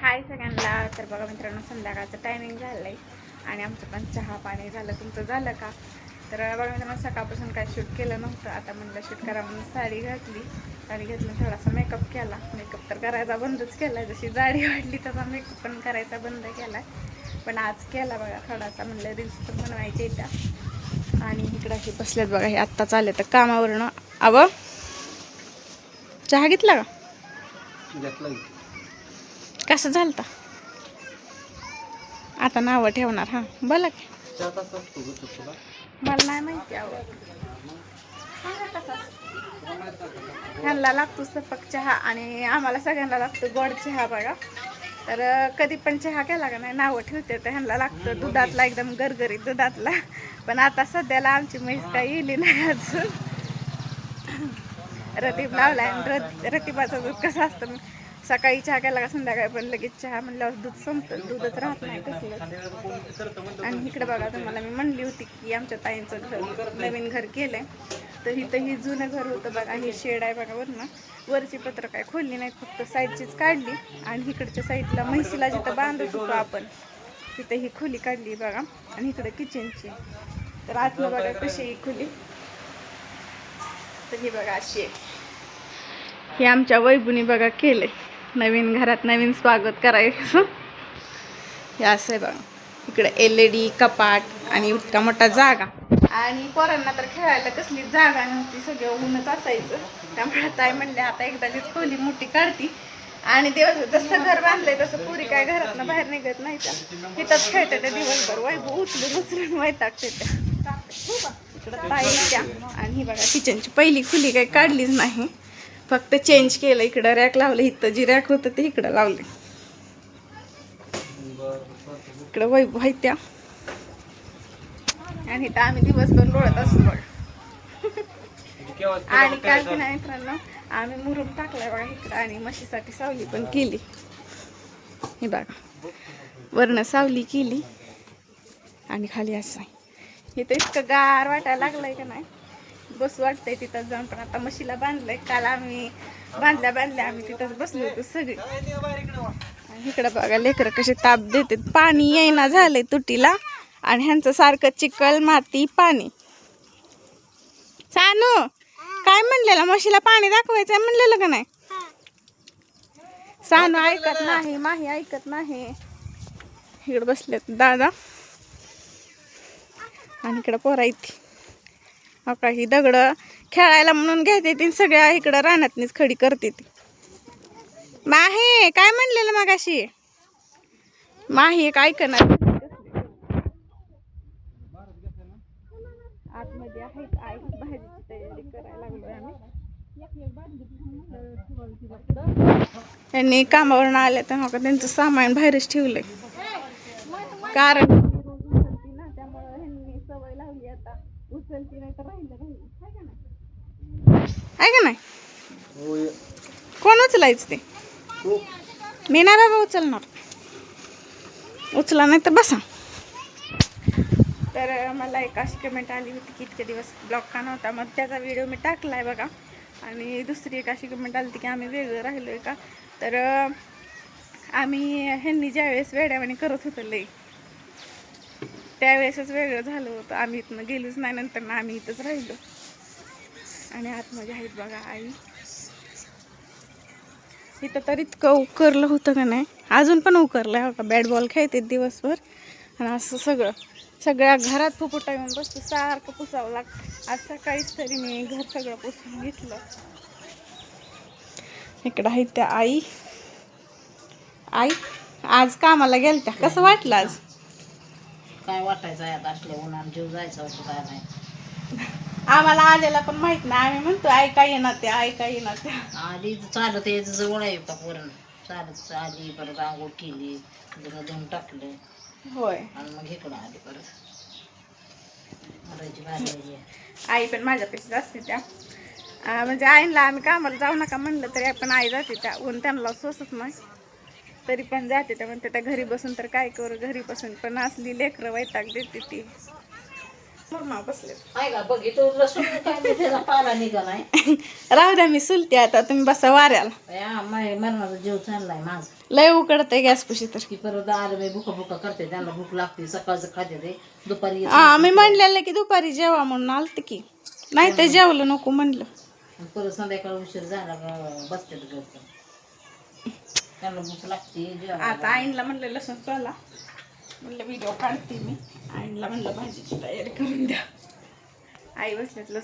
हाय सगळ्यांना. तर बघा मित्रांनो, संध्याकाळचं टायमिंग झालं आहे आणि आमचं पण चहा पाणी झालं. तुमचं झालं का? तर बघा मित्रांनो, सकाळपासून काय शूट केलं नव्हतं. आता म्हणलं शूट करा म्हणून साडी घातली. साडी घेतली, थोडासा मेकअप केला. मेकअप तर करायचा बंदच केला, जशी जाडी वाढली तसा मेकअप पण करायचा बंद केला. पण आज केला बघा थोडासा. म्हणलं रील्स पण बनवायचे येत्या. आणि इकडं हे बसलेत बघा, हे आत्ताच आले तर कामावरनं. अव चहा घेतला का? कसं झालं? आता नावं ठेवणार. हां बोला की. मला नाही माहिती ह्यांना लागतो सपक चहा आणि आम्हाला सगळ्यांना लागतो गोड चहा बघा. तर कधी पण चहा केला का नाही नावं ठेवते, तर ह्यांना लागतं दुधातला, एकदम गरगरीत दुधातला. पण आता सध्याला आमची म्हैस काही येली नाही अजून. रतीब लावलाय आणि रतीबाचं दूध कसं असतं, सकाळी चहा केला का संध्याकाळी पण लगेच चहा म्हणल्यावर दूध संपतं, दूधच राहत नाही कसलं. आणि इकडे बघा, तुम्हाला मी म्हणली होती की आमच्या ताईंचं घर, नवीन घर केलंय. तर इथं ही जुनं घर होतं बघा. ही शेड आहे बघा वरनं. वरची पत्र काय खोलली नाहीत, फक्त साईडचीच काढली. आणि इकडच्या साईडला म्हैशीला जिथं बांधत होतो आपण, तिथं ही खोली काढली बघा. आणि इकडे किचनची. तर आतलं बघा कशी ही खोली. तर ही बघा अशी आहे. हे आमच्या वैभूनी बघा केले, नवीन घरात नवीन स्वागत करायचं. हे असं आहे बघा. इकडे LED कपाट आणि इतका मोठा जागा. आणि पोरांना तर खेळायला कसली जागा नव्हती, सगळं ऊनच असायचं. त्यामुळे ताई म्हणले आता एकदाचीच खोली मोठी काढती. आणि दिवस जसं घर बांधलंय तसं पुरी काय घरातनं बाहेर निघत नाही त्या, तिथंच खेळते त्या दिवसभर. वैभव उचलून वैतागते त्या. इकडं ताई त्या. आणि ही बघा किचनची पहिली खोली काही काढलीच नाही, फक्त चेंज केलं. इकडं रॅक लावलं, इथं जी रॅक होतं ते इकडं लावले. इकडं वैभव आहे त्या. आणि इथं आम्ही दिवसभर लोळत असतो बघा. आणि काय की नाही मित्रांनो, आम्ही मुरुम टाकलाय बघा इकडं. आणि म्हशीसाठी सावली पण केली. हे बघा, वरनं सावली केली आणि खाली असं आहे. इथं इतकं गार वाटायला लागलंय का नाही, बस वाटतंय तिथं जाऊन. पण आता म्हशीला बांधलंय. काल आम्ही बांधल्या आम्ही तिथंच बसलो होतो सगळी. आणि इकडं बघा लेकरं कसे ताप देतात. पाणी येईना झालंय तुटीला आणि ह्यांचं सारखं चिखल माती पाणी. सानू काय म्हणलेलं, म्हशीला पाणी दाखवायचंय म्हणलेलं का नाही? सानू ऐकत नाही, माही ऐकत नाही. इकडे बसलेत दादा आणि इकडं पोरा इथे. अका ही दगड खेळायला म्हणून घेते ती, सगळ्या इकडं रानातनीच खडी करते ती. माही काय म्हणलेलं मगाशी? माही एक ऐकणार. आतमध्ये आहेत आई, भाजीची तयारी करायला लागलोय आम्ही. त्यांनी कामावरून आले तर मग त्यांचं सामान बाहेरच ठेवलंय, कारण उचलती ना, त्यामुळं ह्यांनी सवय लावली आता. उचलती नाही तर राहिलं आहे का नाही? कोण उचलायचं ते? मी नाही बाबा उचलणार. उचला नाही तर बसा. तर मला एक अशी कमेंट आली होती की इतके दिवस ब्लॉग का नव्हता, मग त्याचा व्हिडिओ मी टाकलाय बघा. आणि दुसरी एक अशी कमेंट आली होती की आम्ही वेगळं राहिलोय का. तर आम्ही ह्यांनी ज्यावेळेस वेड्यावानी करत होतो लई, त्यावेळेसच वेगळं झालं होतं. आम्ही इथनं गेलोच नाही, नंतर ना आम्ही इथंच राहिलो. आणि आतमध्ये आहेत बघा आई. इथं तर इतकं उकरलं होतं का नाही, अजून पण उकरलं आहे का. बॅट बॉल खेळते दिवसभर आणि असं सगळ्या घरात फुफुटा येऊन बसतो, सारखं पुसावं लागतं. आज सकाळीच तरी मी घर सगळं पुसून घेतलं. इकडं आहेत त्या आई. आज कामाला गेलत्या, कसं वाटलं आज? काय वाटायचं आहे आता, असल्या उन्हानं जीव जायचा होतं काय नाही. आम्हाला आलेला पण माहित नाही. आम्ही म्हणतो आई काय येणार त्या, आई काय येणार त्या. आधी चालत यायचं जवळ आहे का वरण, चालत आली, परत आंघोळ केली, धुवून टाकलं. होय. आणि मग इकडं आली परत. मरायची भाजी आई पण माझ्यापेक्षा असते त्या. म्हणजे आईला आम्ही कामाला जाऊ नका म्हणलं तरी पण आई जाते त्या. ऊन त्यांना सोसत नाही तरी पण जाते त्या. म्हणते त्या घरी बसून तर काय करू, घरी बसून पण असली लेकरं वैताग देते ती. मग बसले आहे का बघितलं लसूण काय मी त्याचा पाला निघालाय. राहू द्या मी सुलते आता तुम्ही बसा वाऱ्याला. या मरणाचा जीव चाललाय माझा. लय उकडतंय गॅस पुशी तर. की परत आलं मी भुका भुका करते त्यांना भूक लागते सकाळचं खाते ते दुपारी येत हा मी म्हणलेलं की दुपारी जेवा म्हणून आलते की नाही ते जेवलं नको म्हणलं. नाही. परत संध्याकाळ उशीर झाला का बसते गप्प त्यांना भूक लागते जेवायला. आता आईनला म्हणलं लसूण चला म्हणलं व्हिडिओ काढते मी. आईनला म्हणलं भाजीची तयारी करून द्या. आई बसल्यात लसूण